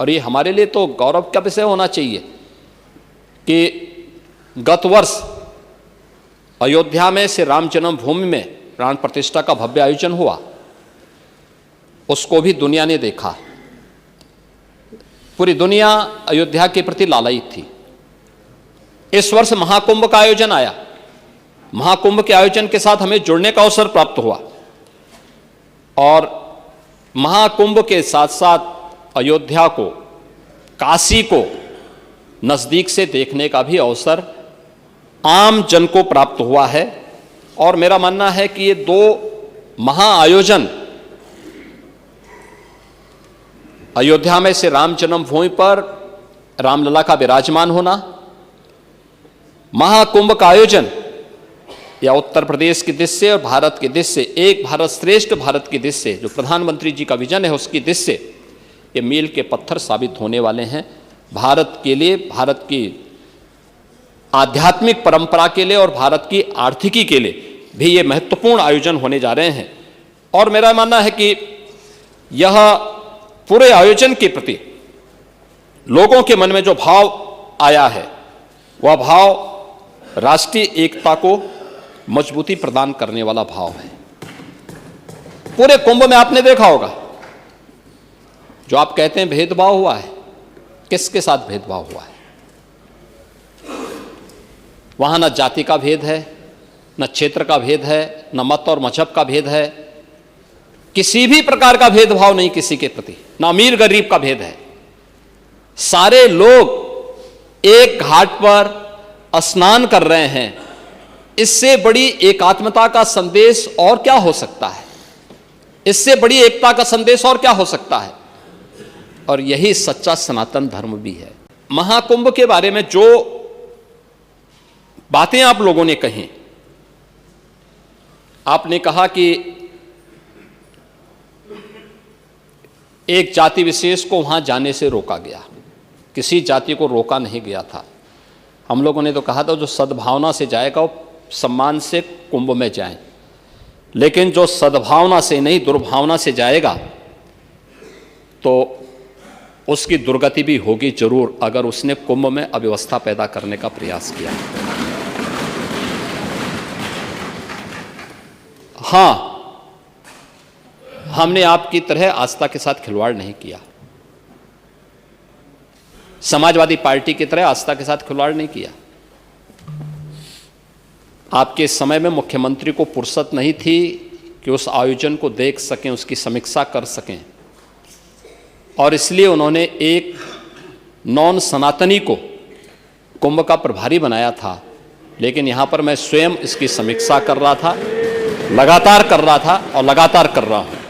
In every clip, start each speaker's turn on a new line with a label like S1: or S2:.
S1: और ये हमारे लिए तो गौरव का विषय होना चाहिए कि गत वर्ष अयोध्या में श्री राम जन्मभूमि में प्राण प्रतिष्ठा का भव्य आयोजन हुआ, उसको भी दुनिया ने देखा। पूरी दुनिया अयोध्या के प्रति लालायित थी। इस वर्ष महाकुंभ का आयोजन आया। महाकुंभ के आयोजन के साथ हमें जुड़ने का अवसर प्राप्त हुआ और महाकुंभ के साथ साथ अयोध्या को, काशी को नजदीक से देखने का भी अवसर आम जन को प्राप्त हुआ है। और मेरा मानना है कि ये दो महाआयोजन, अयोध्या में से राम जन्मभूमि पर रामलला का विराजमान होना, महाकुंभ का आयोजन या उत्तर प्रदेश की दृष्टि से और भारत की दृष्टि से, एक भारत श्रेष्ठ भारत की दृष्टि से जो प्रधानमंत्री जी का विजन है उसकी दृष्टि से ये मील के पत्थर साबित होने वाले हैं। भारत के लिए, भारत की आध्यात्मिक परंपरा के लिए और भारत की आर्थिकी के लिए भी ये महत्वपूर्ण आयोजन होने जा रहे हैं। और मेरा मानना है कि यह पूरे आयोजन के प्रति लोगों के मन में जो भाव आया है वह भाव राष्ट्रीय एकता को मजबूती प्रदान करने वाला भाव है। पूरे कुंभ में आपने देखा होगा जो आप कहते हैं भेदभाव हुआ है, किसके साथ भेदभाव हुआ है? वहां न जाति का भेद है, न क्षेत्र का भेद है, न मत और मजहब का भेद है, किसी भी प्रकार का भेदभाव नहीं किसी के प्रति, न अमीर गरीब का भेद है। सारे लोग एक घाट पर स्नान कर रहे हैं। इससे बड़ी एकात्मता का संदेश और क्या हो सकता है? इससे बड़ी एकता का संदेश और क्या हो सकता है? और यही सच्चा सनातन धर्म भी है। महाकुंभ के बारे में जो बातें आप लोगों ने कही, आपने कहा कि एक जाति विशेष को वहां जाने से रोका गया। किसी जाति को रोका नहीं गया था। हम लोगों ने तो कहा था जो सद्भावना से जाएगा वो सम्मान से कुंभ में जाए, लेकिन जो सद्भावना से नहीं दुर्भावना से जाएगा तो उसकी दुर्गति भी होगी जरूर, अगर उसने कुंभ में अव्यवस्था पैदा करने का प्रयास किया। हां, हमने आपकी तरह आस्था के साथ खिलवाड़ नहीं किया, समाजवादी पार्टी की तरह आस्था के साथ खिलवाड़ नहीं किया। आपके समय में मुख्यमंत्री को फुर्सत नहीं थी कि उस आयोजन को देख सकें, उसकी समीक्षा कर सकें, और इसलिए उन्होंने एक नॉन सनातनी को कुंभ का प्रभारी बनाया था। लेकिन यहां पर मैं स्वयं इसकी समीक्षा कर रहा था, लगातार कर रहा था और लगातार कर रहा हूं।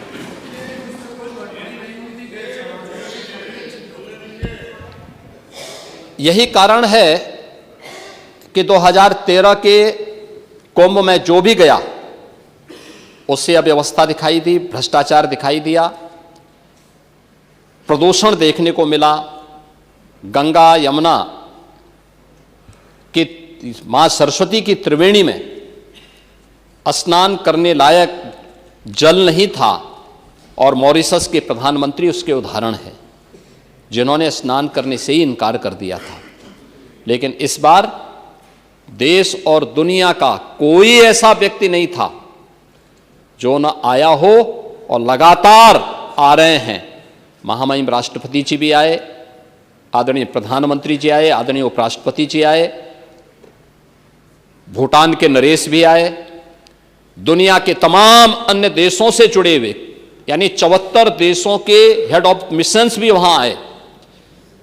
S1: यही कारण है कि 2013 के कुंभ में जो भी गया उससे अव्यवस्था दिखाई दी, भ्रष्टाचार दिखाई दिया, प्रदूषण देखने को मिला। गंगा यमुना की, मां सरस्वती की त्रिवेणी में स्नान करने लायक जल नहीं था और मॉरिशस के प्रधानमंत्री उसके उदाहरण हैं जिन्होंने स्नान करने से ही इनकार कर दिया था। लेकिन इस बार देश और दुनिया का कोई ऐसा व्यक्ति नहीं था जो न आया हो, और लगातार आ रहे हैं। महामहिम राष्ट्रपति जी भी आए, आदरणीय प्रधानमंत्री जी आए, आदरणीय उपराष्ट्रपति जी आए, भूटान के नरेश भी आए, दुनिया के तमाम अन्य देशों से जुड़े हुए यानी 74 देशों के हेड ऑफ मिशंस भी वहां आए।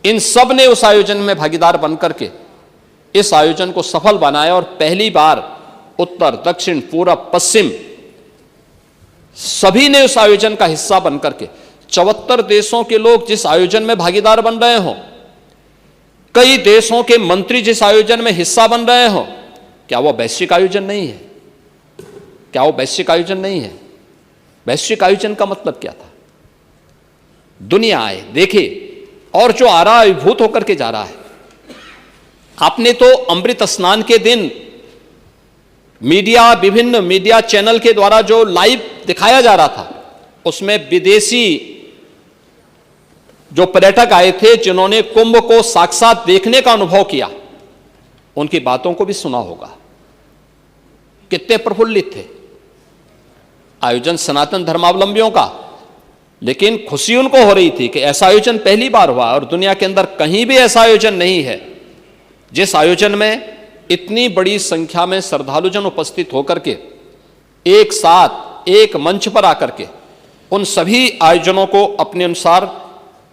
S1: इन सब ने उस आयोजन में भागीदार बनकर के इस आयोजन को सफल बनाया और पहली बार उत्तर, दक्षिण, पूरब, पश्चिम सभी ने उस आयोजन का हिस्सा बनकर के 74 देशों के लोग जिस आयोजन में भागीदार बन रहे हो, कई देशों के मंत्री जिस आयोजन में हिस्सा बन रहे हो, क्या वो वैश्विक आयोजन नहीं है? क्या वो वैश्विक आयोजन नहीं है? वैश्विक आयोजन का मतलब क्या था? दुनिया आए, देखे, और जो आ रहा है अभिभूत होकर के जा रहा है। आपने तो अमृत स्नान के दिन मीडिया, विभिन्न मीडिया चैनल के द्वारा जो लाइव दिखाया जा रहा था उसमें विदेशी जो पर्यटक आए थे, जिन्होंने कुंभ को साक्षात देखने का अनुभव किया, उनकी बातों को भी सुना होगा। कितने प्रफुल्लित थे। आयोजन सनातन धर्मावलंबियों का, लेकिन खुशी उनको हो रही थी कि ऐसा आयोजन पहली बार हुआ और दुनिया के अंदर कहीं भी ऐसा आयोजन नहीं है जिस आयोजन में इतनी बड़ी संख्या में श्रद्धालुजन उपस्थित होकर के एक साथ एक मंच पर आकर के उन सभी आयोजनों को अपने अनुसार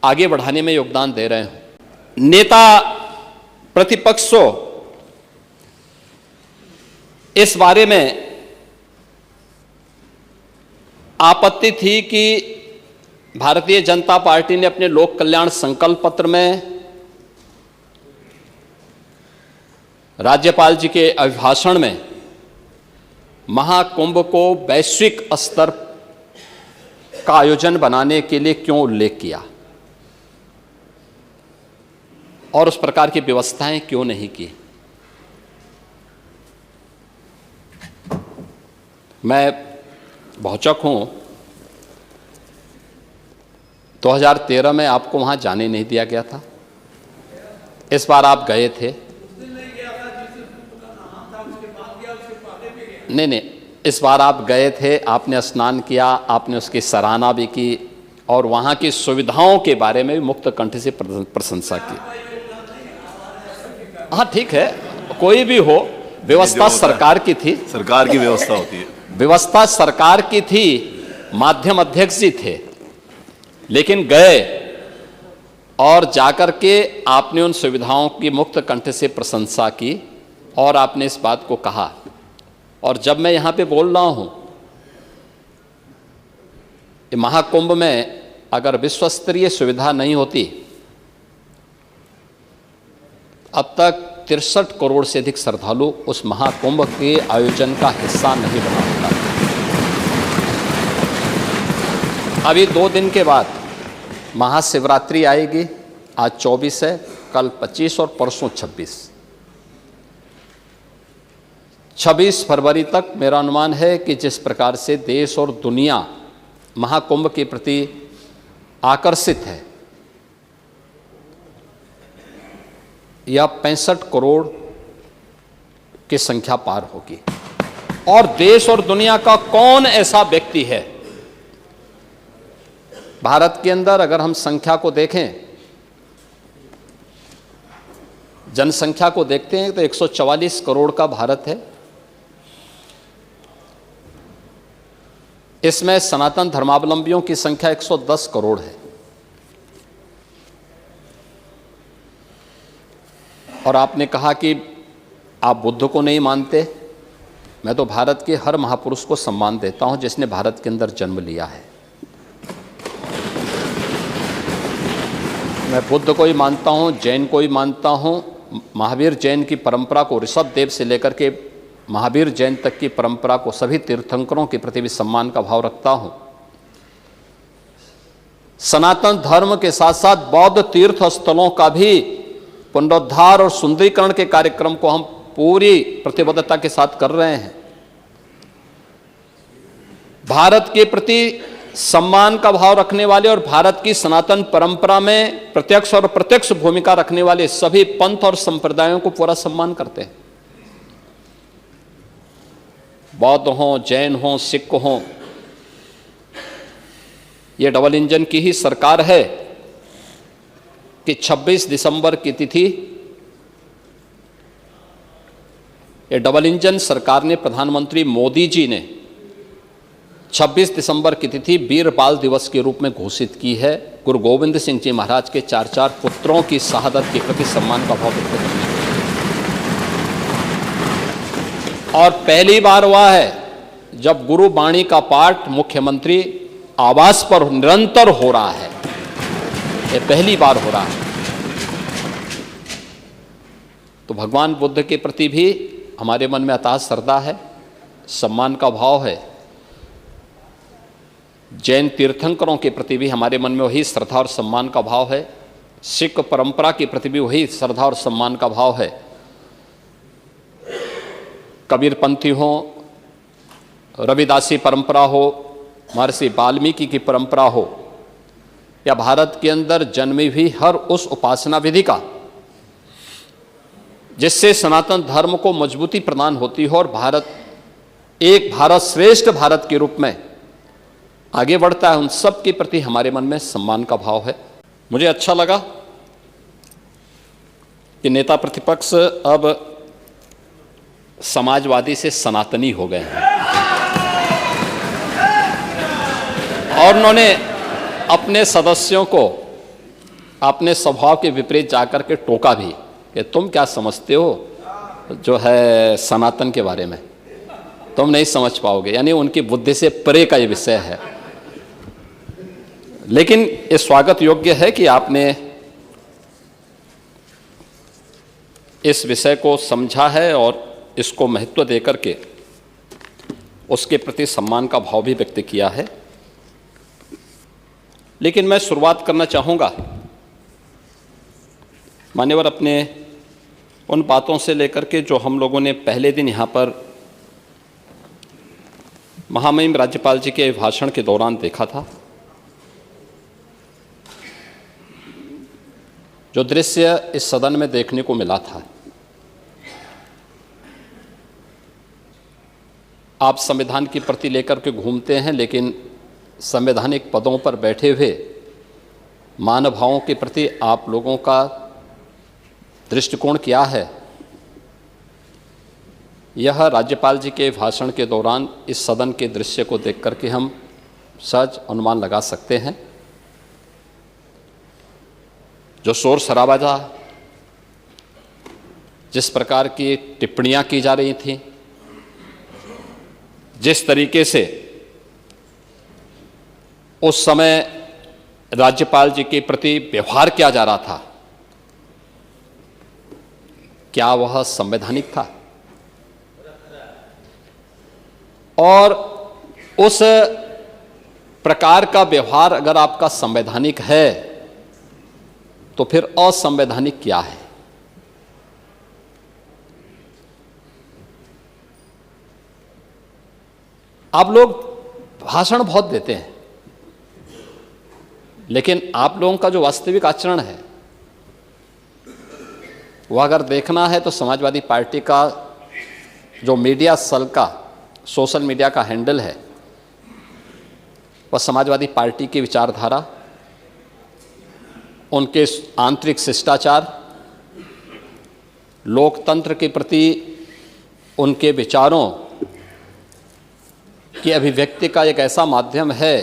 S1: आगे बढ़ाने में योगदान दे रहे हैं। नेता प्रतिपक्षों इस बारे में आपत्ति थी कि भारतीय जनता पार्टी ने अपने लोक कल्याण संकल्प पत्र में राज्यपाल जी के अभिभाषण में महाकुंभ को वैश्विक स्तर का आयोजन बनाने के लिए क्यों उल्लेख किया और उस प्रकार की व्यवस्थाएं क्यों नहीं की। मैं भौचक हूं। 2013 में आपको वहां जाने नहीं दिया गया था, इस बार आप गए थे। नहीं, इस बार आप गए थे, आपने स्नान किया, आपने उसकी सराहना भी की और वहां की सुविधाओं के बारे में भी मुक्त कंठ से प्रशंसा की। हाँ ठीक है, कोई भी हो, व्यवस्था सरकार की थी,
S2: सरकार की व्यवस्था होती है,
S1: व्यवस्था सरकार की थी, माध्यम अध्यक्ष जी थे, लेकिन गए और जाकर के आपने उन सुविधाओं की मुक्त कंठ से प्रशंसा की और आपने इस बात को कहा। और जब मैं यहां पे बोल रहा हूं, महाकुंभ में अगर विश्व स्तरीय सुविधा नहीं होती, अब तक 63 करोड़ से अधिक श्रद्धालु उस महाकुंभ के आयोजन का हिस्सा नहीं बना होता। अभी 2 दिन के बाद महाशिवरात्रि आएगी। आज 24 है, कल 25 और परसों 26 फरवरी तक मेरा अनुमान है कि जिस प्रकार से देश और दुनिया महाकुंभ के प्रति आकर्षित है, यह 65 करोड़ की संख्या पार होगी। और देश और दुनिया का कौन ऐसा व्यक्ति है, भारत के अंदर अगर हम संख्या को देखें, जनसंख्या को देखते हैं तो 144 करोड़ का भारत है। इसमें सनातन धर्मावलंबियों की संख्या 110 करोड़ है। और आपने कहा कि आप बुद्ध को नहीं मानते। मैं तो भारत के हर महापुरुष को सम्मान देता हूं जिसने भारत के अंदर जन्म लिया है। मैं बुद्ध को ही मानता हूं, जैन को ही मानता हूं। महावीर जैन की परंपरा को, ऋषभ देव से लेकर के महावीर जैन तक की परंपरा को, सभी तीर्थंकरों के प्रति भी सम्मान का भाव रखता हूं। सनातन धर्म के साथ साथ बौद्ध तीर्थ स्थलों का भी पुनरुद्धार और सुंदरीकरण के कार्यक्रम को हम पूरी प्रतिबद्धता के साथ कर रहे हैं। भारत के प्रति सम्मान का भाव रखने वाले और भारत की सनातन परंपरा में प्रत्यक्ष और अप्रत्यक्ष भूमिका रखने वाले सभी पंथ और संप्रदायों को पूरा सम्मान करते हैं। बौद्ध हों, जैन हों, सिख हों, यह डबल इंजन की ही सरकार है कि 26 दिसंबर की तिथि, ये डबल इंजन सरकार ने, प्रधानमंत्री मोदी जी ने 26 दिसंबर की तिथि वीर बाल दिवस के रूप में घोषित की है। गुरु गोविंद सिंह जी महाराज के 4 पुत्रों की शहादत के प्रति सम्मान का भाव व्यक्त करने के लिए। और पहली बार हुआ है जब गुरु वाणी का पाठ मुख्यमंत्री आवास पर निरंतर हो रहा है। ये पहली बार हो रहा है। तो भगवान बुद्ध के प्रति भी हमारे मन में अथाह श्रद्धा है, सम्मान का भाव है। जैन तीर्थंकरों के प्रति भी हमारे मन में वही श्रद्धा और सम्मान का भाव है। सिख परंपरा के प्रति भी वही श्रद्धा और सम्मान का भाव है। कबीरपंथी हो, रविदासी परंपरा हो, महर्षि वाल्मीकि की परंपरा हो, या भारत के अंदर जन्मी हुई हर उस उपासना विधि का जिससे सनातन धर्म को मजबूती प्रदान होती हो और भारत एक भारत श्रेष्ठ भारत के रूप में आगे बढ़ता है, उन सब के प्रति हमारे मन में सम्मान का भाव है। मुझे अच्छा लगा कि नेता प्रतिपक्ष अब समाजवादी से सनातनी हो गए हैं और उन्होंने अपने सदस्यों को अपने स्वभाव के विपरीत जाकर के टोका भी कि तुम क्या समझते हो जो है सनातन के बारे में, तुम नहीं समझ पाओगे। यानी उनकी बुद्धि से परे का ये विषय है। लेकिन ये स्वागत योग्य है कि आपने इस विषय को समझा है और इसको महत्व देकर के उसके प्रति सम्मान का भाव भी व्यक्त किया है। लेकिन मैं शुरुआत करना चाहूँगा मान्यवर अपने उन बातों से लेकर के जो हम लोगों ने पहले दिन यहाँ पर महामहिम राज्यपाल जी के भाषण के दौरान देखा था। जो दृश्य इस सदन में देखने को मिला था, आप संविधान की प्रति लेकर के घूमते हैं, लेकिन संवैधानिक पदों पर बैठे हुए मानवभावों के प्रति आप लोगों का दृष्टिकोण क्या है, यह राज्यपाल जी के भाषण के दौरान इस सदन के दृश्य को देख करके हम सहज अनुमान लगा सकते हैं। जो शोर शराबा था, जिस प्रकार की टिप्पणियां की जा रही थी, जिस तरीके से उस समय राज्यपाल जी के प्रति व्यवहार किया जा रहा था, क्या वह संवैधानिक था? और उस प्रकार का व्यवहार अगर आपका संवैधानिक है तो फिर असंवैधानिक क्या है? आप लोग भाषण बहुत देते हैं, लेकिन आप लोगों का जो वास्तविक आचरण है वह अगर देखना है तो समाजवादी पार्टी का जो मीडिया सेल का सोशल मीडिया का हैंडल है वह समाजवादी पार्टी की विचारधारा, उनके आंतरिक शिष्टाचार, लोकतंत्र के प्रति उनके विचारों की अभिव्यक्ति का एक ऐसा माध्यम है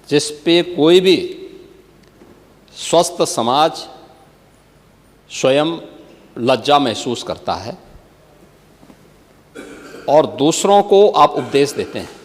S1: जिस पे कोई भी स्वस्थ समाज स्वयं लज्जा महसूस करता है और दूसरों को आप उपदेश देते हैं।